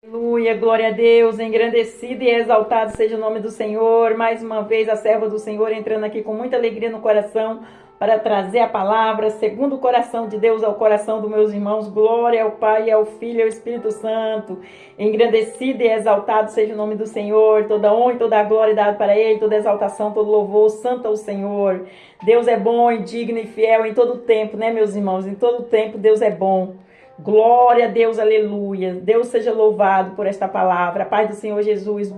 Aleluia, glória a Deus, engrandecido e exaltado seja o nome do Senhor. Mais uma vez a serva do Senhor entrando aqui com muita alegria no coração para trazer a palavra segundo o coração de Deus ao coração dos meus irmãos. Glória ao Pai, ao Filho e ao Espírito Santo. Engrandecido e exaltado seja o nome do Senhor. Toda honra e toda glória dada para Ele, toda exaltação, todo louvor, santo ao Senhor. Deus é bom e digno e fiel em todo tempo, né, meus irmãos? Em todo tempo Deus é bom. Glória a Deus, aleluia. Deus seja louvado por esta palavra. A paz do Senhor Jesus.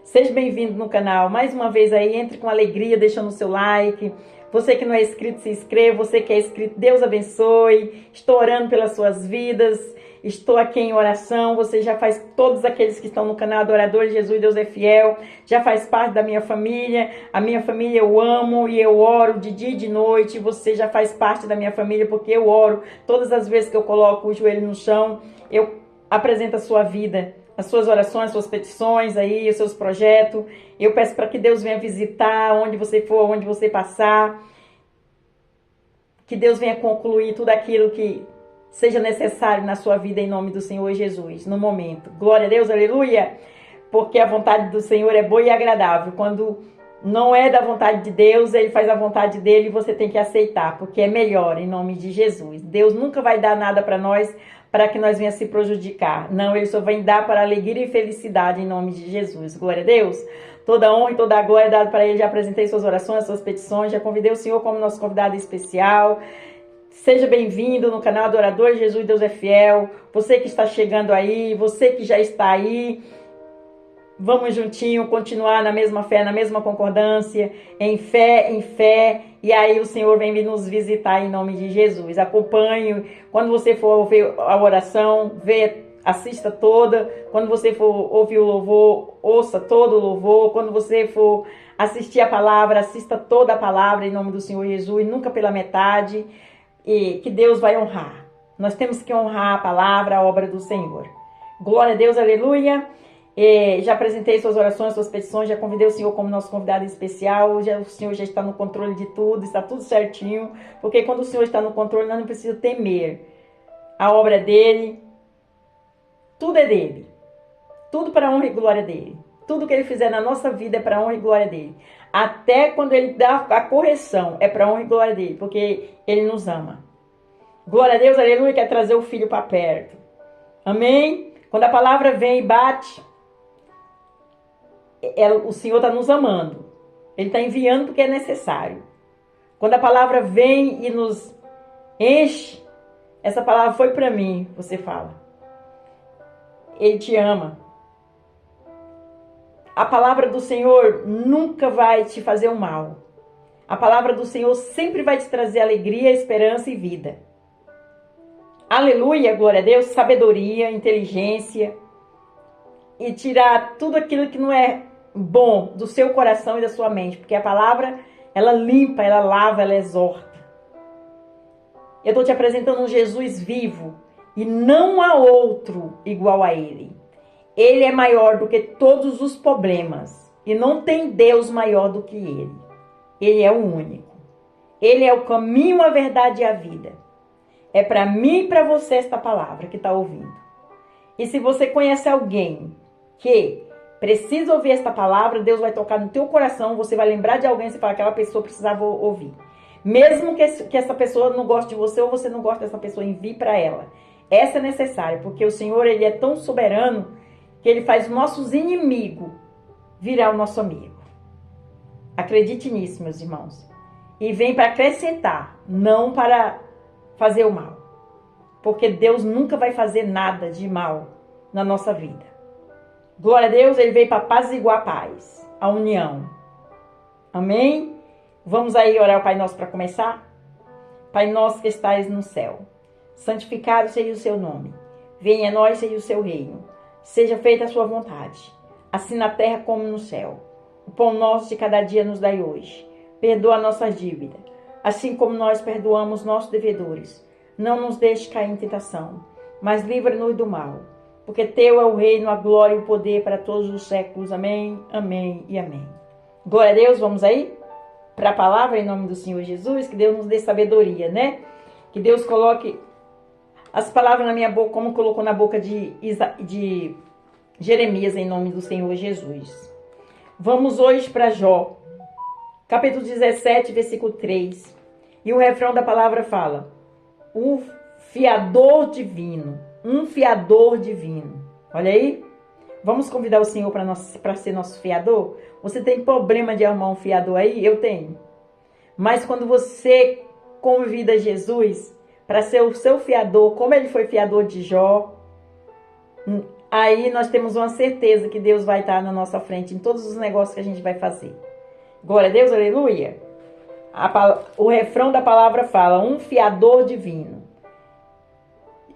Seja bem-vindo no canal. Mais uma vez aí, entre com alegria, deixando o seu like. Você que não é inscrito, se inscreva. Você que é inscrito, Deus abençoe. Estou orando pelas suas vidas. Estou aqui em oração. Você já faz, todos aqueles que estão no canal Adoradores Jesus, Deus é fiel. Já faz parte da minha família. A minha família eu amo e eu oro de dia e de noite. Você já faz parte da minha família porque eu oro. Todas as vezes que eu coloco o joelho no chão, eu apresento a sua vida, as suas orações, as suas petições aí, os seus projetos. Eu peço para que Deus venha visitar onde você for, onde você passar. Que Deus venha concluir tudo aquilo que seja necessário na sua vida em nome do Senhor Jesus, no momento. Glória a Deus, aleluia. Porque a vontade do Senhor é boa e agradável. Quando não é da vontade de Deus, Ele faz a vontade dEle e você tem que aceitar, porque é melhor em nome de Jesus. Deus nunca vai dar nada para nós para que nós venha se prejudicar. Não, Ele só vai dar para alegria e felicidade em nome de Jesus. Glória a Deus. Toda honra e toda a glória é dada para Ele. Já apresentei suas orações, suas petições, já convidei o Senhor como nosso convidado especial. Seja bem-vindo no canal Adorador Jesus, Deus é fiel. Você que está chegando aí, você que já está aí, vamos juntinho continuar na mesma fé, na mesma concordância, em fé, e aí o Senhor vem nos visitar em nome de Jesus. Acompanhe, quando você for ver a oração, assista toda. Quando você for ouvir o louvor, ouça todo o louvor. Quando você for assistir a palavra, assista toda a palavra em nome do Senhor Jesus, nunca pela metade. E que Deus vai honrar. Nós temos que honrar a palavra, a obra do Senhor. Glória a Deus, aleluia. Já apresentei suas orações, suas petições, já convidei o Senhor como nosso convidado especial. O Senhor já está no controle de tudo, está tudo certinho. Porque quando o Senhor está no controle, nós não precisamos temer. A obra é dele, tudo é dele. Tudo para a honra e glória dele. Tudo que ele fizer na nossa vida é para a honra e glória dele. Até quando ele dá a correção, é para a honra e glória dele, porque ele nos ama. Glória a Deus, aleluia, quer trazer o filho para perto. Amém? Quando a palavra vem e bate, o Senhor está nos amando. Ele está enviando porque é necessário. Quando a palavra vem e nos enche, essa palavra foi para mim, você fala. Ele te ama. A palavra do Senhor nunca vai te fazer o mal. A palavra do Senhor sempre vai te trazer alegria, esperança e vida. Aleluia, glória a Deus, sabedoria, inteligência. E tirar tudo aquilo que não é bom do seu coração e da sua mente. Porque a palavra, ela limpa, ela lava, ela exorta. Eu estou te apresentando um Jesus vivo. E não há outro igual a Ele. Ele é maior do que todos os problemas. E não tem Deus maior do que Ele. Ele é o único. Ele é o caminho, a verdade e a vida. É para mim e para você esta palavra que está ouvindo. E se você conhece alguém que precisa ouvir esta palavra, Deus vai tocar no teu coração. Você vai lembrar de alguém e falar que aquela pessoa precisava ouvir. Mesmo que essa pessoa não goste de você ou você não goste dessa pessoa, envie para ela. Essa é necessária, porque o Senhor, Ele é tão soberano que Ele faz nossos inimigos virar o nosso amigo. Acredite nisso, meus irmãos. E vem para acrescentar, não para fazer o mal. Porque Deus nunca vai fazer nada de mal na nossa vida. Glória a Deus, Ele veio para apaziguar a paz, a união. Amém? Vamos aí orar ao Pai Nosso para começar? Pai Nosso que estais no céu, santificado seja o seu nome. Venha a nós seja o seu reino. Seja feita a sua vontade, assim na terra como no céu. O pão nosso de cada dia nos dai hoje. Perdoa nossas dívidas, assim como nós perdoamos nossos devedores. Não nos deixe cair em tentação, mas livra-nos do mal. Porque teu é o reino, a glória e o poder para todos os séculos. Amém, amém e amém. Glória a Deus, vamos aí para a palavra em nome do Senhor Jesus. Que Deus nos dê sabedoria, né? Que Deus coloque as palavras na minha boca, como colocou na boca de Jeremias, em nome do Senhor Jesus. Vamos hoje para Jó, capítulo 17, versículo 3. E o refrão da palavra fala: um fiador divino, um fiador divino. Olha aí, vamos convidar o Senhor para ser nosso fiador? Você tem problema de arrumar um fiador aí? Eu tenho. Mas quando você convida Jesus para ser o seu fiador, como ele foi fiador de Jó, aí nós temos uma certeza que Deus vai estar na nossa frente em todos os negócios que a gente vai fazer. Glória a Deus, aleluia. O refrão da palavra fala: um fiador divino.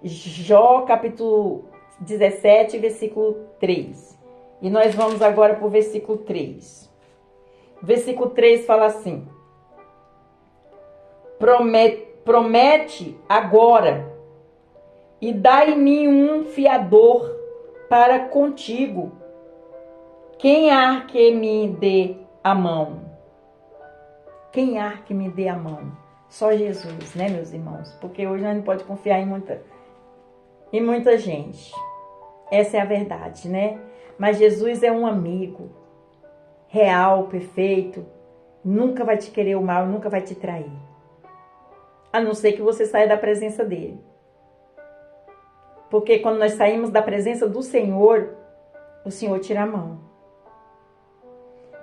Jó, capítulo 17, versículo 3. E nós vamos agora para o versículo 3. Versículo 3 fala assim: promete agora, e dai-me um fiador para contigo. Quem há que me dê a mão? Quem há que me dê a mão? Só Jesus, né, meus irmãos? Porque hoje nós não podemos confiar em muita gente. Essa é a verdade, né? Mas Jesus é um amigo real, perfeito. Nunca vai te querer o mal, nunca vai te trair. A não ser que você saia da presença dele. Porque quando nós saímos da presença do Senhor, o Senhor tira a mão.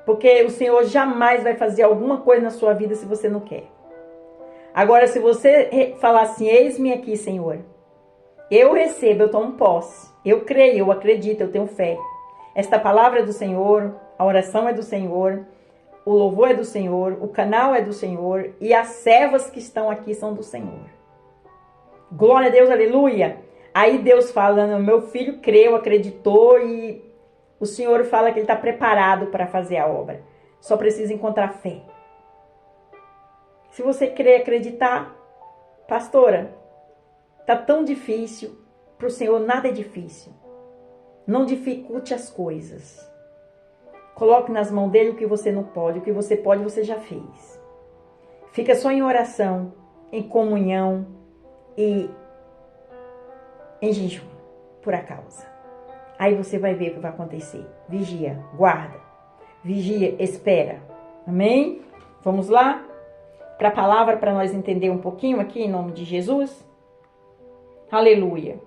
Porque o Senhor jamais vai fazer alguma coisa na sua vida se você não quer. Agora, se você falar assim: eis-me aqui, Senhor. Eu recebo, eu tomo posse. Eu creio, eu acredito, eu tenho fé. Esta palavra é do Senhor, a oração é do Senhor, o louvor é do Senhor, o canal é do Senhor e as servas que estão aqui são do Senhor. Glória a Deus, aleluia. Aí Deus falando: meu filho creu, acreditou, e o Senhor fala que ele está preparado para fazer a obra. Só precisa encontrar fé. Se você crer e acreditar, pastora, está tão difícil, para o Senhor nada é difícil. Não dificulte as coisas. Coloque nas mãos dele o que você não pode, o que você pode você já fez. Fica só em oração, em comunhão e em jejum por a causa. Aí você vai ver o que vai acontecer. Vigia, guarda. Vigia, espera. Amém? Vamos lá? Para a palavra, para nós entender um pouquinho aqui, em nome de Jesus. Aleluia.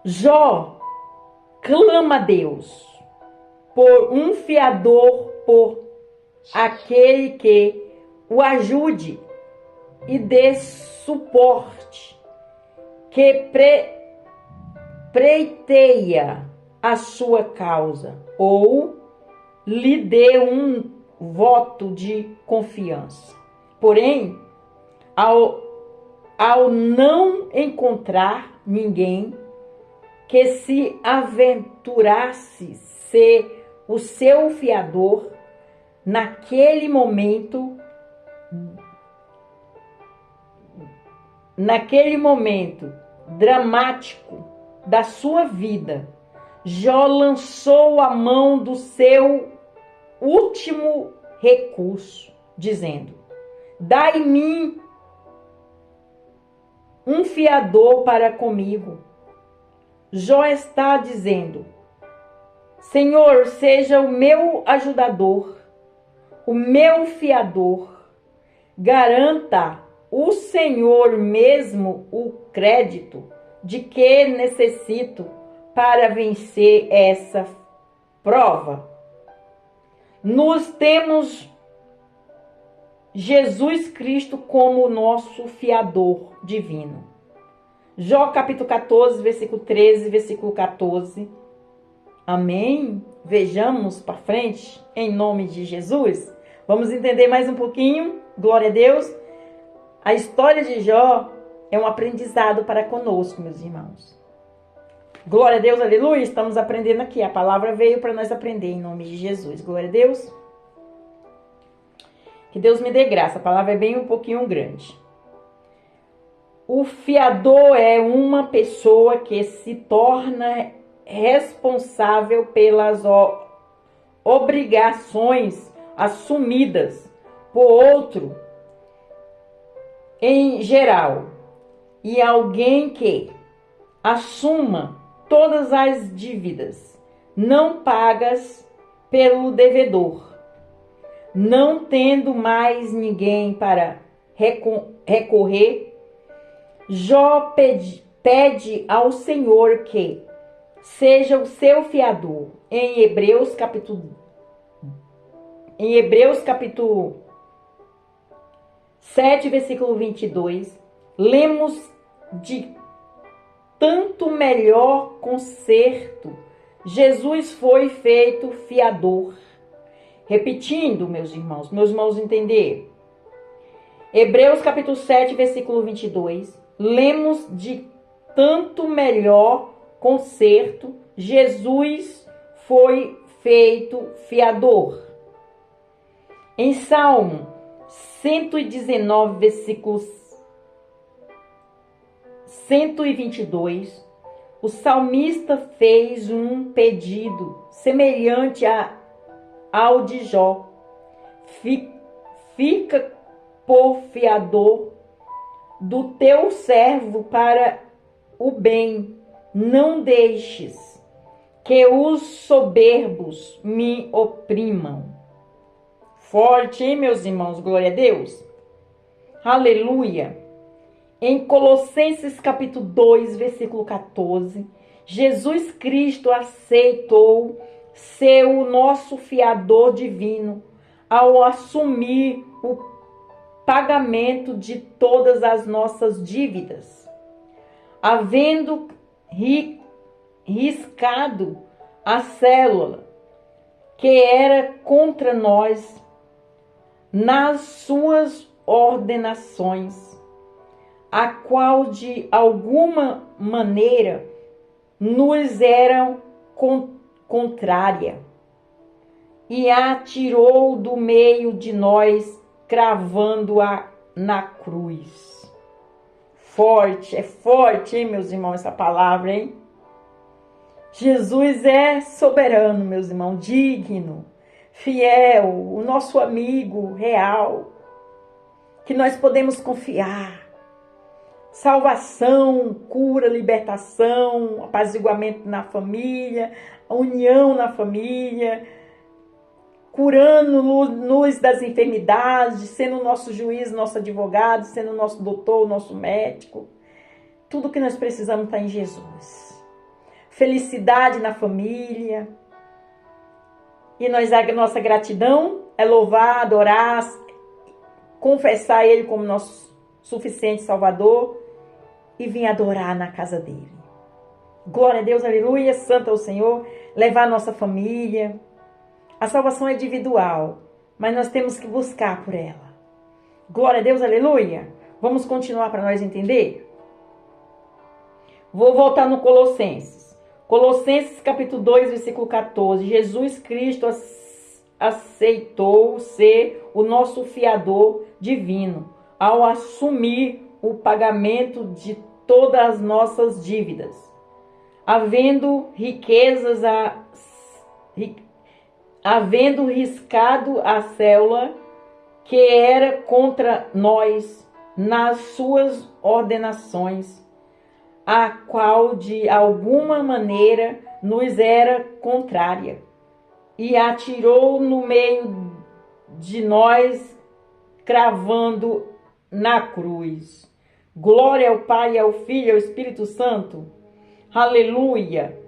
Jó clama a Deus por um fiador, por aquele que o ajude e dê suporte, que preiteia a sua causa, ou lhe dê um voto de confiança. Porém, ao não encontrar ninguém que se aventurasse ser o seu fiador, naquele momento dramático da sua vida, Jó lançou a mão do seu último recurso, dizendo: dai-me um fiador para comigo. Jó está dizendo: Senhor, seja o meu ajudador, o meu fiador. Garanta o Senhor mesmo o crédito de que necessito para vencer essa prova. Nós temos Jesus Cristo como nosso fiador divino. Jó capítulo 14, versículo 13, versículo 14. Amém? Vejamos para frente, em nome de Jesus. Vamos entender mais um pouquinho. Glória a Deus. A história de Jó é um aprendizado para conosco, meus irmãos. Glória a Deus, aleluia. Estamos aprendendo aqui. A palavra veio para nós aprender em nome de Jesus. Glória a Deus. Que Deus me dê graça. A palavra é bem um pouquinho grande. O fiador é uma pessoa que se torna responsável pelas obrigações assumidas por outro em geral, e alguém que assuma todas as dívidas não pagas pelo devedor, não tendo mais ninguém para recorrer, Jó pede ao Senhor que seja o seu fiador. Em Hebreus capítulo 7, versículo 22, lemos de tanto melhor conserto, Jesus foi feito fiador. Repetindo, meus irmãos entender. Hebreus capítulo 7, versículo 22, lemos de tanto melhor conserto, Jesus foi feito fiador. Em Salmo 119, versículos 122, o salmista fez um pedido semelhante ao de Jó. Fica por fiador do teu servo para o bem, não deixes que os soberbos me oprimam. Forte, hein, meus irmãos? Glória a Deus. Aleluia. Em Colossenses capítulo 2, versículo 14, Jesus Cristo aceitou ser o nosso fiador divino ao assumir o pagamento de todas as nossas dívidas, havendo riscado a célula que era contra nós nas suas ordenações, a qual de alguma maneira nos era contrária, e a tirou do meio de nós, cravando-a na cruz. Forte, é forte, hein, meus irmãos, essa palavra, hein? Jesus é soberano, meus irmãos, digno, fiel, o nosso amigo real, que nós podemos confiar. Salvação, cura, libertação, apaziguamento na família, união na família, curando-nos das enfermidades, sendo o nosso juiz, nosso advogado, sendo o nosso doutor, o nosso médico. Tudo que nós precisamos está em Jesus. Felicidade na família. E a nossa gratidão é louvar, adorar, confessar Ele como nosso suficiente Salvador e vir adorar na casa dele. Glória a Deus, aleluia, santo é o Senhor, levar a nossa família. A salvação é individual, mas nós temos que buscar por ela. Glória a Deus, aleluia. Vamos continuar para nós entender? Vou voltar no Colossenses. Colossenses capítulo 2, versículo 14. Jesus Cristo aceitou ser o nosso fiador divino ao assumir o pagamento de todas as nossas dívidas, havendo riscado a célula que era contra nós nas suas ordenações, a qual de alguma maneira nos era contrária, e a tirou no meio de nós, cravando na cruz. Glória ao Pai, ao Filho e ao Espírito Santo. Aleluia,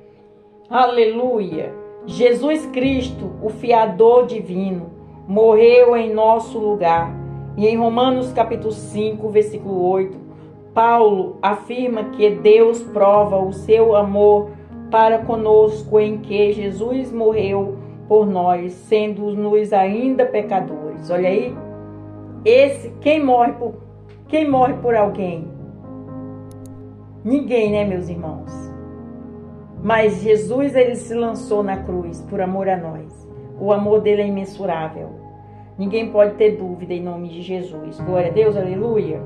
aleluia. Jesus Cristo, o fiador divino, morreu em nosso lugar. E em Romanos capítulo 5, versículo 8, Paulo afirma que Deus prova o seu amor para conosco em que Jesus morreu por nós, sendo-nos ainda pecadores. Olha aí, quem morre por alguém? Ninguém, né, meus irmãos? Mas Jesus, ele se lançou na cruz por amor a nós. O amor dele é imensurável. Ninguém pode ter dúvida em nome de Jesus. Glória a Deus, aleluia.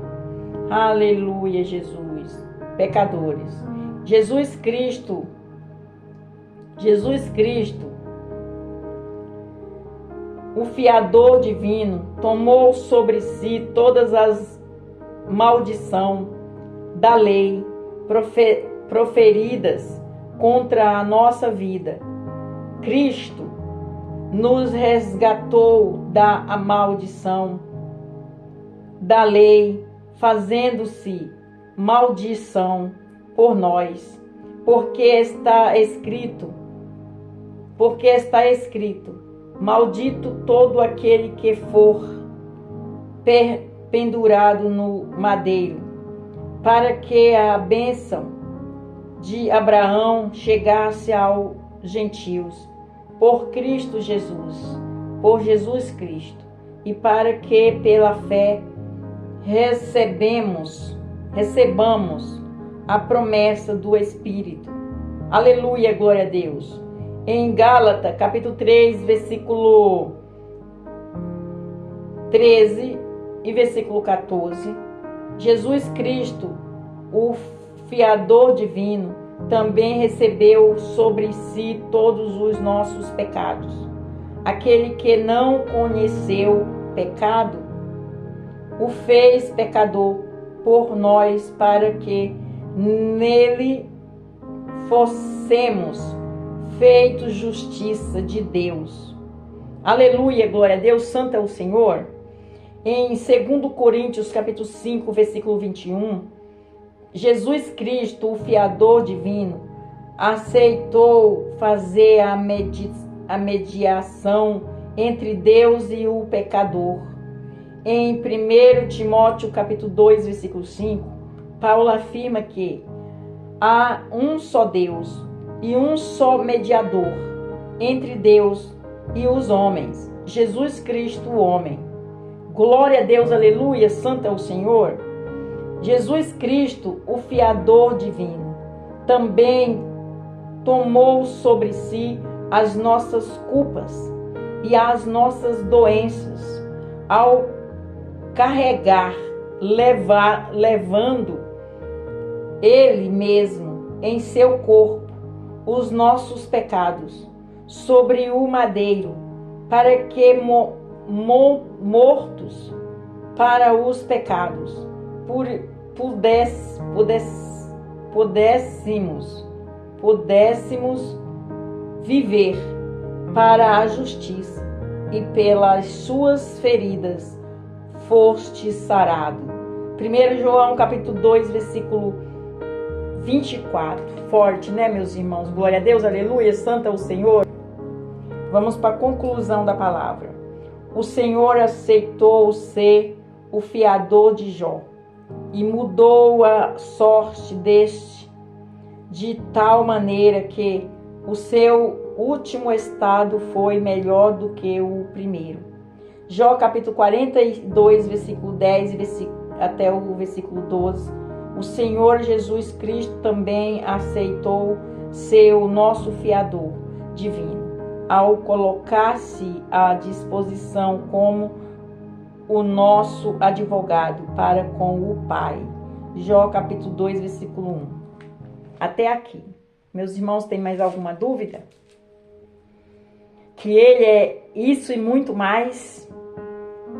Aleluia, Jesus. Pecadores. Jesus Cristo, o fiador divino, tomou sobre si todas as maldições da lei proferidas contra a nossa vida. Cristo nos resgatou da maldição da lei, fazendo-se maldição por nós, porque está escrito, maldito todo aquele que for pendurado no madeiro, para que a bênção de Abraão chegasse aos gentios, por Cristo Jesus, por Jesus Cristo, e para que pela fé recebamos a promessa do Espírito. Aleluia, glória a Deus. Em Gálatas, capítulo 3, versículo 13 e versículo 14, Jesus Cristo, o fiador divino, também recebeu sobre si todos os nossos pecados. Aquele que não conheceu pecado, o fez pecador por nós, para que nele fossemos feitos justiça de Deus. Aleluia, glória a Deus, santo é o Senhor. Em 2 Coríntios, capítulo 5, versículo 21, Jesus Cristo, o fiador divino, aceitou fazer a mediação entre Deus e o pecador. Em 1 Timóteo, capítulo 2, versículo 5, Paulo afirma que há um só Deus e um só mediador entre Deus e os homens, Jesus Cristo, o homem. Glória a Deus, aleluia, santo é o Senhor. Jesus Cristo, o fiador divino, também tomou sobre si as nossas culpas e as nossas doenças, ao carregar, levando Ele mesmo em seu corpo os nossos pecados sobre o madeiro, para que mortos para os pecados, pudéssemos viver para a justiça, e pelas suas feridas foste sarado. 1 João capítulo 2, versículo 24. Forte, né, meus irmãos? Glória a Deus, aleluia, santo é o Senhor. Vamos para a conclusão da palavra. O Senhor aceitou ser o fiador de Jó e mudou a sorte deste de tal maneira que o seu último estado foi melhor do que o primeiro. Jó capítulo 42, versículo 10 até o versículo 12. O Senhor Jesus Cristo também aceitou ser o nosso fiador divino, ao colocar-se à disposição como o nosso advogado para com o Pai. Jó capítulo 2, versículo 1. Até aqui. Meus irmãos, tem mais alguma dúvida? Que Ele é isso e muito mais?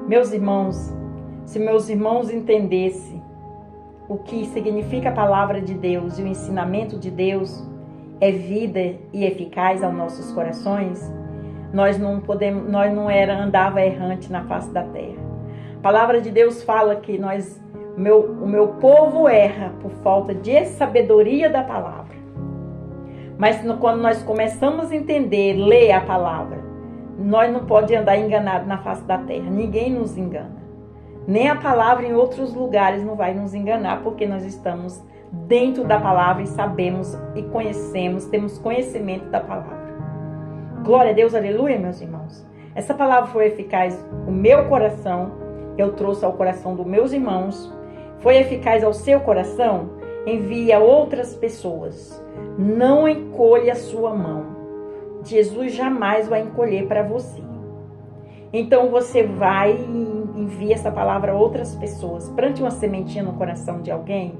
Meus irmãos, se meus irmãos entendessem o que significa a palavra de Deus e o ensinamento de Deus é vida e eficaz aos nossos corações, nós não andava errante na face da terra. A palavra de Deus fala que o meu povo erra por falta de sabedoria da palavra. Mas quando nós começamos a entender, ler a palavra, nós não podemos andar enganado na face da terra. Ninguém nos engana. Nem a palavra em outros lugares não vai nos enganar, porque nós estamos dentro da palavra e sabemos e conhecemos, temos conhecimento da palavra. Glória a Deus, aleluia, meus irmãos. Essa palavra foi eficaz no meu coração, eu trouxe ao coração dos meus irmãos. Foi eficaz ao seu coração? Envie a outras pessoas. Não encolha a sua mão. Jesus jamais vai encolher para você. Então você vai e envia essa palavra a outras pessoas. Plante uma sementinha no coração de alguém.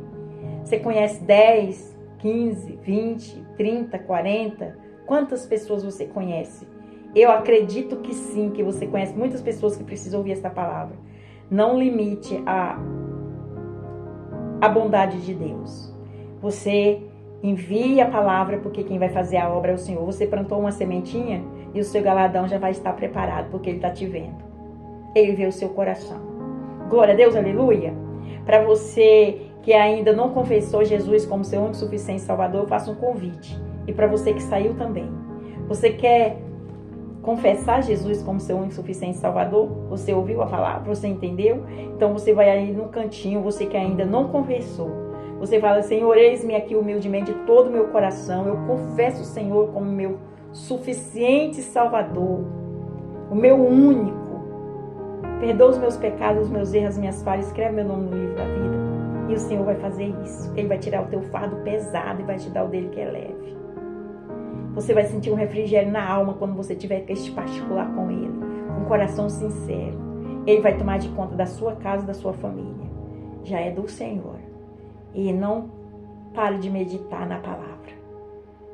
Você conhece 10, 15, 20, 30, 40? Quantas pessoas você conhece? Eu acredito que sim, que você conhece muitas pessoas que precisam ouvir essa palavra. Não limite a bondade de Deus. Você Envie a palavra, porque quem vai fazer a obra é o Senhor. Você plantou uma sementinha e o seu galardão já vai estar preparado, porque Ele está te vendo. Ele vê o seu coração. Glória a Deus, aleluia. Para você que ainda não confessou Jesus como seu único, suficiente Salvador, eu faço um convite. E para você que saiu também. Você quer confessar Jesus como seu único, suficiente Salvador? Você ouviu a palavra? Você entendeu? Então você vai aí no cantinho, você que ainda não confessou. Você fala, Senhor, eis-me aqui humildemente de todo o meu coração. Eu confesso o Senhor como meu suficiente Salvador. O meu único. Perdoa os meus pecados, os meus erros, as minhas falhas. Escreve meu nome no livro da vida. E o Senhor vai fazer isso. Ele vai tirar o teu fardo pesado e vai te dar o dele que é leve. Você vai sentir um refrigério na alma quando você tiver este particular com Ele. Com um coração sincero. Ele vai tomar de conta da sua casa, da sua família. Já é do Senhor. E não pare de meditar na palavra.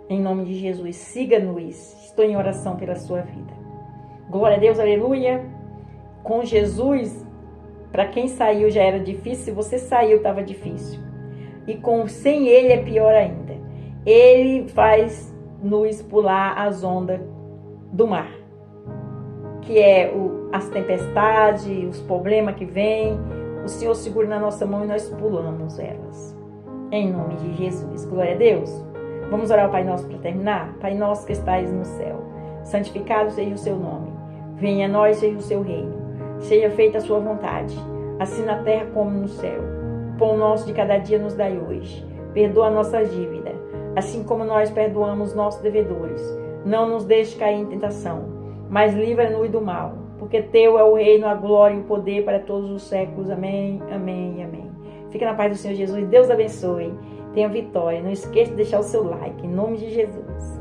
Em nome de Jesus, siga-nos. Estou em oração pela sua vida. Glória a Deus, aleluia. Com Jesus, para quem saiu já era difícil. Se você saiu, estava difícil. E sem Ele é pior ainda. Ele faz nos pular as ondas do mar. Que é as tempestades, os problemas que vêm. O Senhor segura na nossa mão e nós pulamos elas. Em nome de Jesus. Glória a Deus. Vamos orar ao Pai Nosso para terminar? Pai Nosso que estais no céu. Santificado seja o seu nome. Venha a nós, seja o seu reino. Seja feita a sua vontade. Assim na terra como no céu. O pão nosso de cada dia nos dai hoje. Perdoa a nossa dívida. Assim como nós perdoamos nossos devedores. Não nos deixe cair em tentação. Mas livra-nos do mal. Porque teu é o reino, a glória e o poder para todos os séculos. Amém, amém e amém. Fica na paz do Senhor Jesus. Deus abençoe. Tenha vitória. Não esqueça de deixar o seu like. Em nome de Jesus.